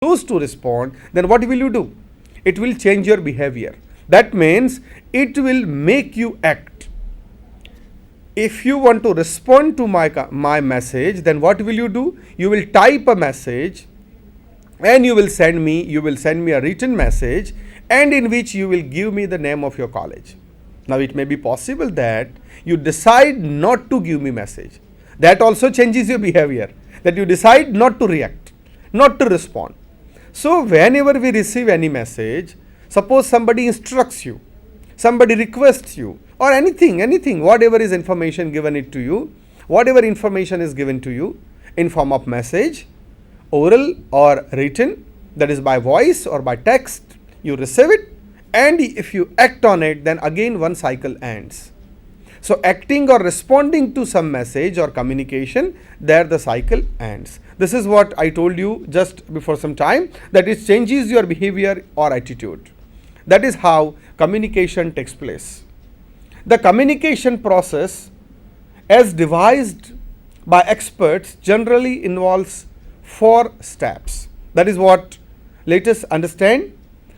choose to respond, then what will you do? It will change your behavior. That means it will make you act. If you want to respond to my message, then what will you do? You will type a message and you will send me a written message, and in which you will give me the name of your college. Now it may be possible that you decide not to give me message. That also changes your behavior, that you decide not to react, not to respond. So whenever we receive any message, suppose somebody instructs you, somebody requests you, or anything, whatever is information given it to you, whatever information is given to you in form of message, oral or written, that is by voice or by text, you receive it, and if you act on it, then again one cycle ends. So acting or responding to some message or communication, there the cycle ends. This is what I told you just before some time, that it changes your behavior or attitude. That is how communication takes place. The communication process, as devised by experts, generally involves 4 steps. That is what, let us understand.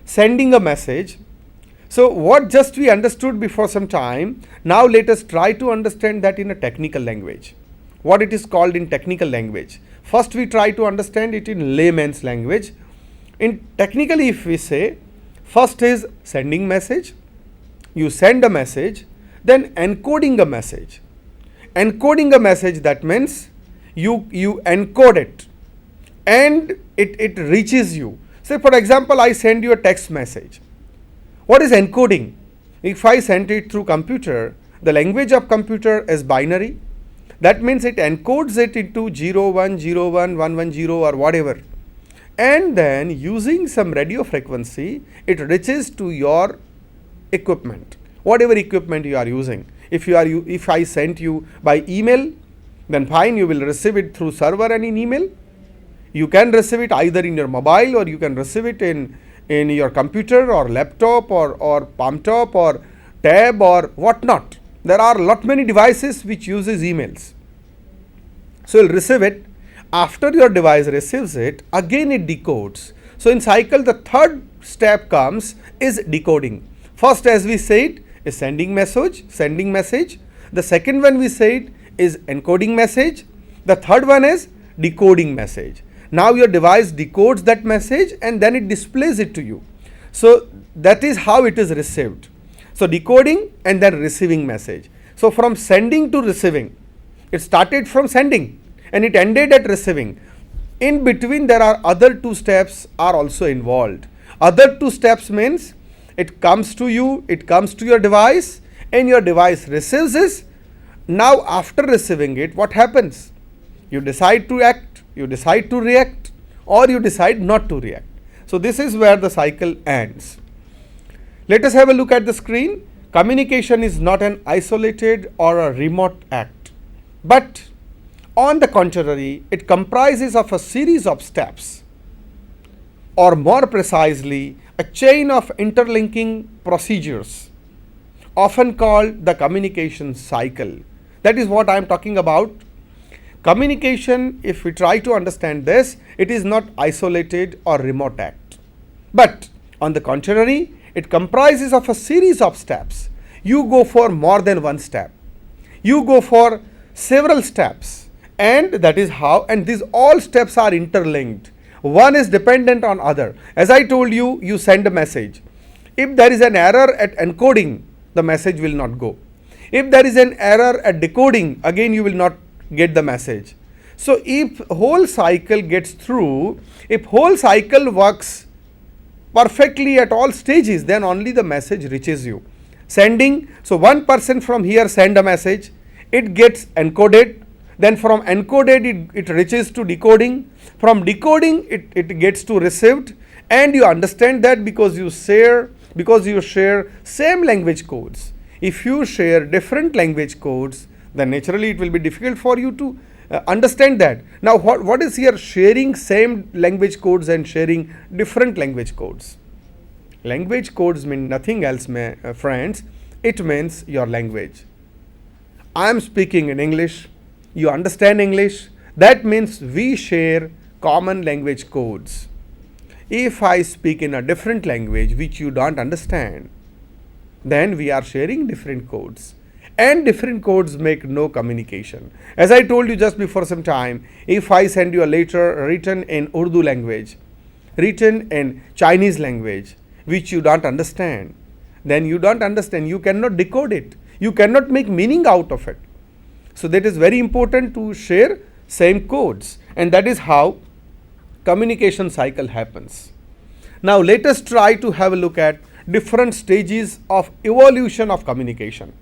Sending a message. So what just we understood before some time, now let us try to understand that in a technical language. What it is called in technical language. First we try to understand it in layman's language. In technically, if we say, first is sending message. You send a message, then encoding a message. Encoding a message, that means you encode it and it reaches you. Say for example, I send you a text message. What is encoding? If I send it through computer, the language of computer is binary. That means it encodes it into 0101 110 or whatever. And then using some radio frequency, it reaches to your equipment, whatever equipment you are using. If I sent you by email, then fine, you will receive it through server and in email. You can receive it either in your mobile, or you can receive it in your computer or laptop or palm top or tab or whatnot. There are lot many devices which uses emails. So you'll receive it. After your device receives it, again it decodes. So in cycle, the third step comes is decoding. First, as we said, is sending message. The second one we said is encoding message. The third one is decoding message. Now your device decodes that message and then it displays it to you. So that is how it is received. So decoding and then receiving message. So from sending to receiving, it started from sending and it ended at receiving. In between, there are other 2 steps are also involved. Other 2 steps means it comes to you, it comes to your device, and your device receives this. Now after receiving it, what happens? You decide to act, you decide to react, or you decide not to react. So this is where the cycle ends. Let us have a look at the screen. Communication is not an isolated or a remote act, but on the contrary, it comprises of a series of steps, or more precisely, a chain of interlinking procedures, often called the communication cycle. That is what I am talking about. Communication, if we try to understand this, it is not isolated or remote act, but on the contrary, it comprises of a series of steps. You go for more than one step. You go for several steps, and that is how, and these all steps are interlinked. One is dependent on other. As I told you, you send a message. If there is an error at encoding, the message will not go. If there is an error at decoding, again you will not get the message. So if whole cycle gets through, if whole cycle works perfectly at all stages, then only the message reaches you. Sending, so one person from here send a message, it gets encoded, then from encoded it reaches to decoding, from decoding it gets to received, and you understand that because you share same language codes. If you share different language codes, then naturally it will be difficult for you to understand that. Now what is here sharing same language codes and sharing different language codes? Language codes mean nothing else, friends. It means your language. I am speaking in English, you understand English, that means we share common language codes. If I speak in a different language which you don't understand, then we are sharing different codes. And different codes make no communication. As I told you just before some time, if I send you a letter written in Urdu language, written in Chinese language, which you don't understand, then you don't understand. You cannot decode it. You cannot make meaning out of it. So that is very important to share same codes. And that is how communication cycle happens. Now let us try to have a look at different stages of evolution of communication.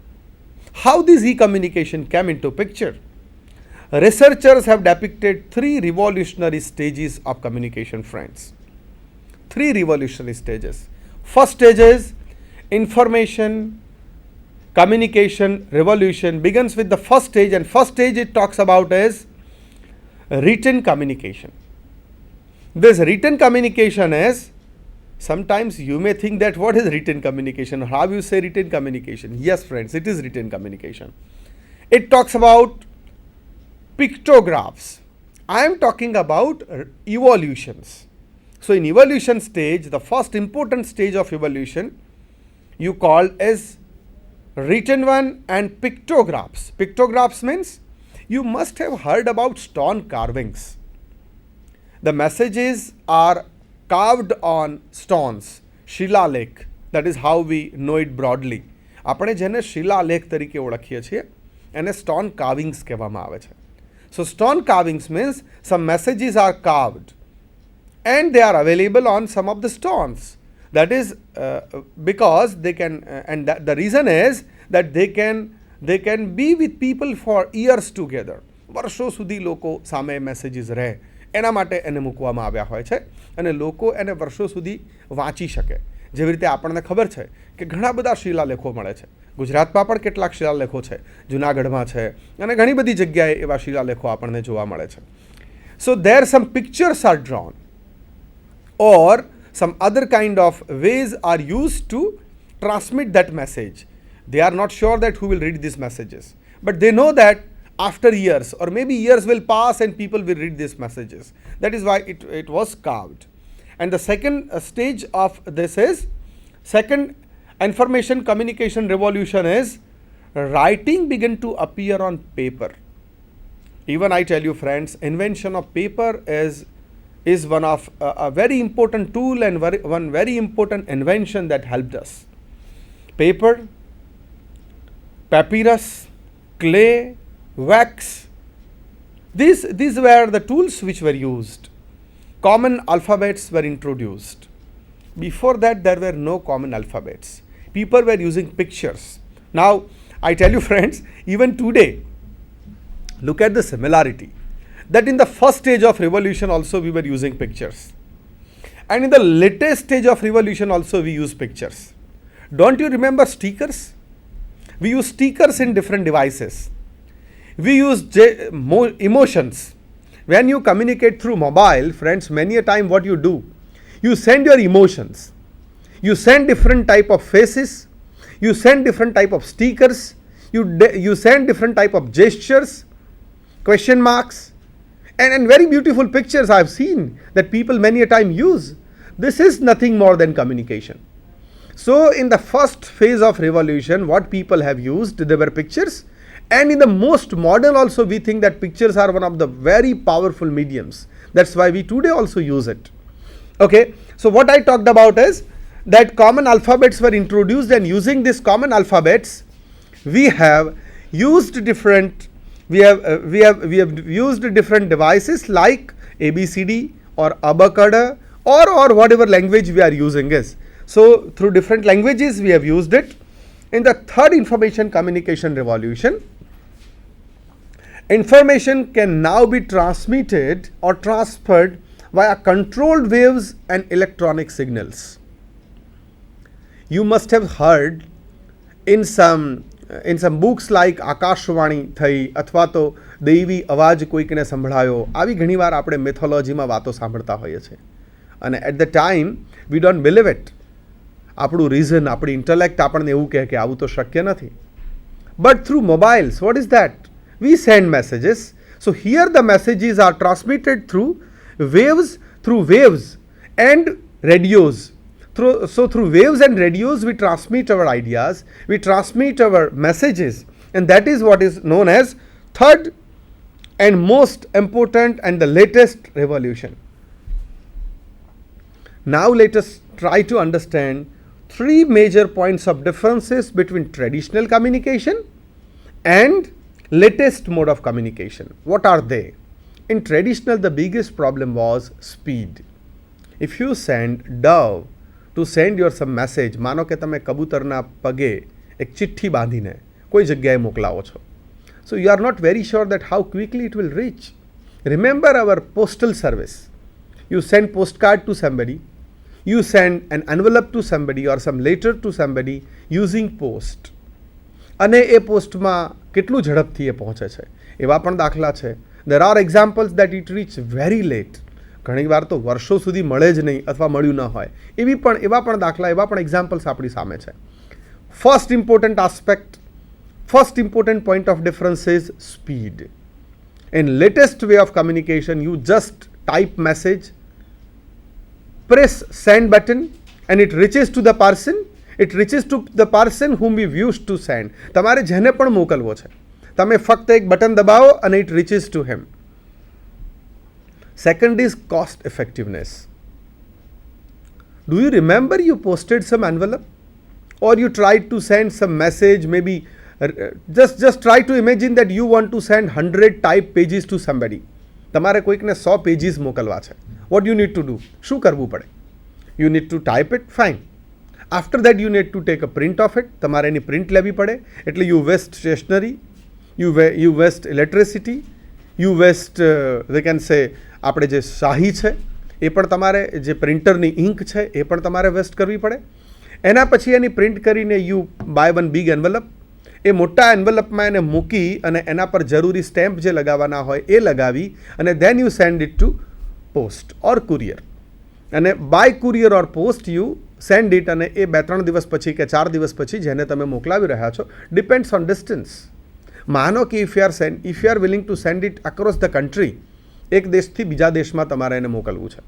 How this e-communication came into picture. Researchers have depicted 3 revolutionary stages of communication, friends. 3 revolutionary stages. First stage is information communication revolution begins with the first stage, and first stage it talks about is written communication. This written communication is, sometimes you may think that what is written communication? How you say written communication? Yes, friends, it is written communication. It talks about pictographs. I am talking about evolutions. So in evolution stage, the first important stage of evolution you call as written one and pictographs. Pictographs means you must have heard about stone carvings. The messages are carved on stones, શિલાલેખ. That is how we know it broadly. આપણે જેને શિલાલેખ તરીકે ઓળખીએ છીએ એને stone carvings કહેવામાં આવે છે. So stone carvings means some messages are carved and they are available on some of the stones. That is because they can and the reason is that they can be with people for years together. વર્ષો સુધી લોકો સામે messages રહે એના માટે એને મૂકવામાં આવ્યા હોય છે અને લોકો એને વર્ષો સુધી વાંચી શકે. જેવી રીતે આપણને ખબર છે કે ઘણા બધા શિલાલેખો મળે છે. ગુજરાતમાં પણ કેટલાક શિલાલેખો છે, જૂનાગઢમાં છે અને ઘણી બધી જગ્યાએ એવા શિલાલેખો આપણને જોવા મળે છે. So there some pictures are drawn or some other kind of ways are used to transmit that message. They are not sure that who will read these messages, but they know that after years or maybe years will pass and people will read these messages. That is why it was carved. And the second stage of this is, second information communication revolution is writing began to appear on paper. Even I tell you, friends, invention of paper is one of a very important tool and one very important invention that helped us. Paper, papyrus, clay, wax, these were the tools which were used. Common alphabets were introduced. Before that there were no common alphabets. People were using pictures. Now I tell you, friends, even today, look at the similarity. That in the first stage of revolution also we were using pictures. And in the latest stage of revolution also we use pictures. Don't you remember stickers? We use stickers in different devices. We use emotions. When you communicate through mobile, friends, many a time what you do, you send your emotions. You send different type of faces. You send different type of stickers. You send different type of gestures, question marks, and very beautiful pictures I have seen that people many a time use. This is nothing more than communication. So in the first phase of revolution, what people have used, they were pictures. And in the most modern also we think that pictures are one of the very powerful mediums. That's why we today also use it. Okay, so what I talked about is that common alphabets were introduced, and using these common alphabets we have used different used different devices like ABCD or abacada or whatever language we are using is. So through different languages we have used it. In the third information communication revolution, information can now be transmitted or transferred via controlled waves and electronic signals. You must have heard in some books like Akashvani થઈ અથવા તો દૈવી અવાજ કોઈકને સંભળાયો, આવી ઘણીવાર આપણે મેથોલોજીમાં વાતો સાંભળતા હોઈએ છીએ અને at the time we don't believe it. આપણું રીઝન, આપણી ઇન્ટેલેક્ટ આપણને એવું કહે કે આવું તો શક્ય નથી. But through mobiles, what is that? We send messages. So here the messages are transmitted through waves, and radios. Through waves and radios, we transmit our ideas, we transmit our messages, and that is what is known as third and most important and the latest revolution. Now let us try to understand three major points of differences between traditional communication and latest mode of communication. What are they? In traditional, the biggest problem was speed. If you send dove to send your some message, માનો કે તમે કબૂતરના પગે એક ચિઠ્ઠી બાંધીને કોઈ જગ્યાએ મોકલાવો છો. So you are not very sure that how quickly it will reach. Remember our postal service. You send postcard to somebody, you send an envelope to somebody or some letter to somebody using post. અને એ પોસ્ટમાં કેટલું ઝડપથી એ પહોંચે છે એવા પણ દાખલા છે. There are examples that it reach very late. ઘણી વાર તો વર્ષો સુધી મળે જ નહીં અથવા મળ્યું ન હોય એવા પણ દાખલા એવા પણ એક્ઝામ્પલ્સ આપણી સામે છે. First important point of difference is speed. In latest way of communication, you just type message, press send button and it reaches to the person. It reaches to the person whom we used to send. તમારે જેને પણ મોકલવો છે તમે ફક્ત એક button દબાવો અને it reaches to him. Second is cost effectiveness. Do you remember you posted some envelope or you tried to send some message, maybe just try to imagine that you want to send 100 type pages to somebody. તમારે કોઈકને 100 pages મોકલવા છે. What you need to do? શું કરવું પડે? You need to type it, fine. After that you need to take a print of it. તમારે એની print લેવી પડે. એટલે you waste stationery, you waste electricity, you waste they can say આપણે જે શાહી છે એ પણ તમારે જે પ્રિન્ટરની ઇંક છે એ પણ તમારે વેસ્ટ કરવી પડે. એના પછી એની પ્રિન્ટ કરીને you buy one big envelope, એ મોટા એન્વલપમાં એને મૂકી અને એના પર જરૂરી સ્ટેમ્પ જે લગાવવાના હોય એ લગાવી અને then you send it to post or courier. અને by courier or post you send it અને એ 2-3 દિવસ પછી કે 4 દિવસ પછી જેને તમે મોકલાવી રહ્યા છો, ડિપેન્ડ્સ ઓન ડિસ્ટન્સ. માનો કે if you are willing two send it across the country, એક દેશથી બીજા દેશમાં તમારે એને મોકલવું છે.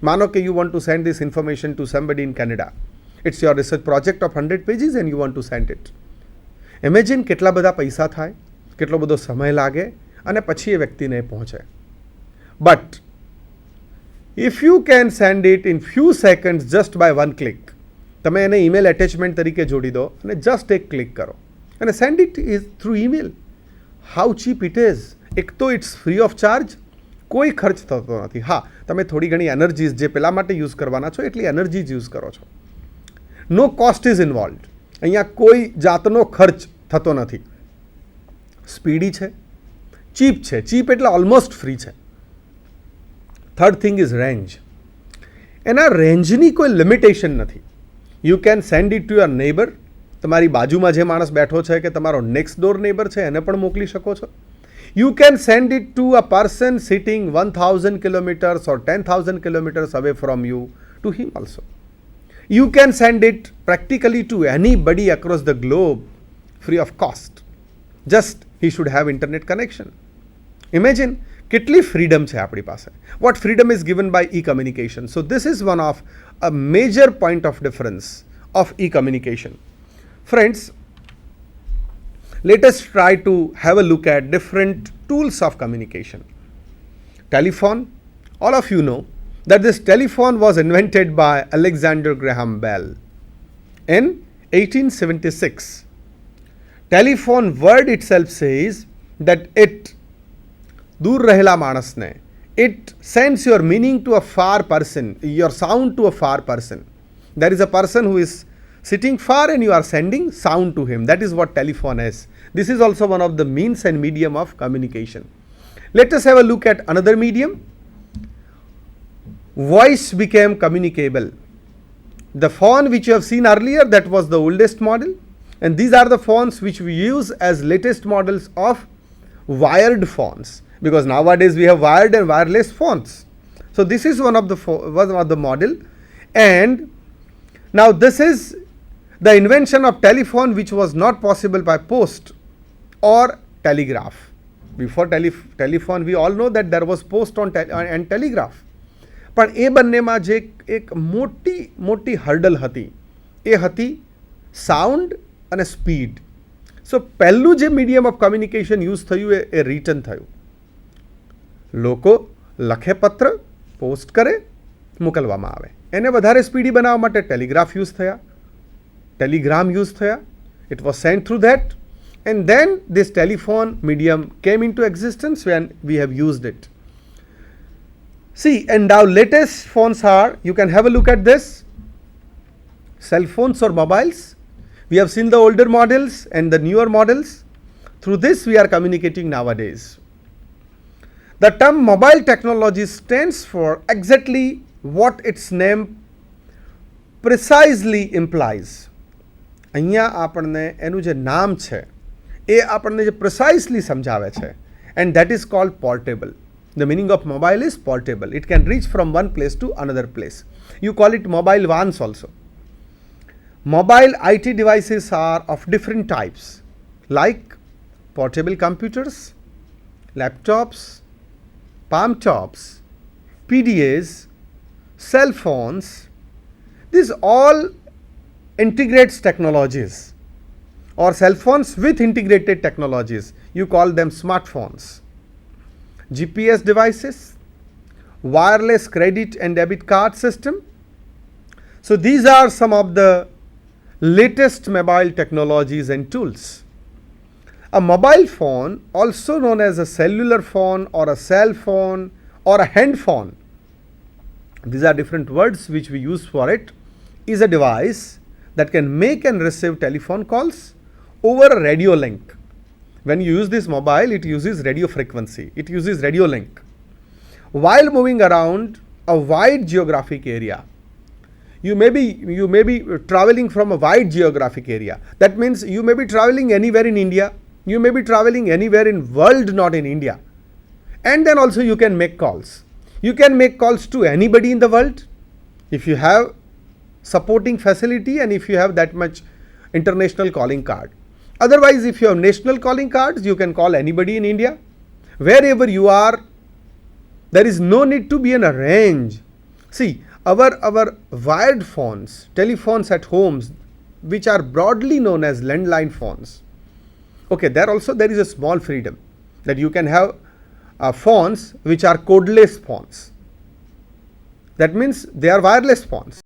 માનો કે you want to send this information to somebody in Canada. It's your research project of 100 pages and you want to send it. Imagine કેટલા બધા પૈસા થાય, કેટલો બધો સમય લાગે અને પછી એ વ્યક્તિને પહોંચે. But if you can send it in few seconds just by one click, તમે એને ઈમેલ એટેચમેન્ટ તરીકે જોડી દો અને જસ્ટ એક ક્લિક કરો અને send it is through email. How cheap it is. એક તો ઇટ્સ ફ્રી ઓફ ચાર્જ, કોઈ ખર્ચ થતો નથી. હા, તમે થોડી ઘણી એનર્જીસ જે પેલા માટે યુઝ કરવાના છો એટલી એનર્જીસ યુઝ કરો છો. નો કોસ્ટ ઇઝ ઇન્વોલ્વડ. અહીંયા કોઈ જાતનો ખર્ચ થતો નથી. સ્પીડી છે, ચીપ છે. ચીપ એટલે ઓલમોસ્ટ ફ્રી છે. Third thing is range. એના રેન્જની કોઈ લિમિટેશન નથી. You can send it to your neighbour. તમારી બાજુમાં જે માણસ બેઠો છે કે તમારો નેક્સ્ટ ડોર નેબર છે એને પણ મોકલી શકો છો. You can send it to a person sitting 1000 kilometers or 10,000 kilometers away from you, to him also. You can send it practically to anybody across the globe free of cost. Just he should have internet connection. Imagine કેટલી freedom છે આપણી પાસે. What freedom is given by e-communication. So this is one of a major point of difference of e-communication. Friends, let us try to have a look at different tools of communication. Telephone. All of you know that this telephone was invented by Alexander Graham Bell in 1876. Telephone word itself says that it दूर रहेला माणसने, it sends your meaning to a far person, your sound to a far person. There is a person who is sitting far and you are sending sound to him. That is what telephone is. This is also one of the means and medium of communication. Let us have a look at another medium. Voice became communicable. The phone which you have seen earlier, that was the oldest model, and these are the phones which we use as latest models of wired phones, because nowadays we have wired and wireless phones. So this is one of the model, and now this is the invention of telephone, which was not possible by post or telegraph. Before telephone, we all know that there was post and telegraph. પણ એ બંનેમાં જે એક મોટી hurdle હતી એ હતી sound અને speed. સો પહેલું જે મીડિયમ ઓફ કમ્યુનિકેશન યુઝ થયું એ રિટન થયું. લોકો લખે પત્ર, પોસ્ટ કરે, મોકલવામાં આવે. એને વધારે સ્પીડી બનાવવા માટે ટેલિગ્રાફ યુઝ થયા, ટેલિગ્રામ યુઝ થયા. It was sent through that and then this telephone medium came into existence when we have used it. See, and now latest phones are, you can have a look at this, cell phones or mobiles. We have seen the older models and the newer models. Through this we are communicating nowadays. The term mobile technology stands for exactly what its name precisely implies. અહીંયા આપણને એનું જે નામ છે એ આપણને જે પ્રિસાઇસલી સમજાવે છે, and that is called portable. The meaning of mobile is portable. It can rich from one place to another place. You call it mobile vans also. Mobile IT devices are of different types like portable computers, laptops, palm tops, PDAs, cell phones. These all integrates technologies, or cell phones with integrated technologies. You call them smartphones. GPS devices, wireless credit and debit card system. So these are some of the latest mobile technologies and tools. A mobile phone, also known as a cellular phone or a cell phone or a hand phone, these are different words which we use for it, is a device that can make and receive telephone calls over a radio link. When you use this mobile, it uses radio frequency, it uses radio link. While moving around a wide geographic area, you may be traveling from a wide geographic area. That means you may be traveling anywhere in India, you may be traveling anywhere in world, not in India. And then also you can make calls. You can make calls to anybody in the world if you have supporting facility and if you have that much international calling card. Otherwise, if you have national calling cards, you can call anybody in India. Wherever you are, there is no need to be in a range. See, our wired phones, telephones at homes, which are broadly known as landline phones. Okay, there also there is a small freedom that you can have phones which are codeless phones. That means they are wireless phones.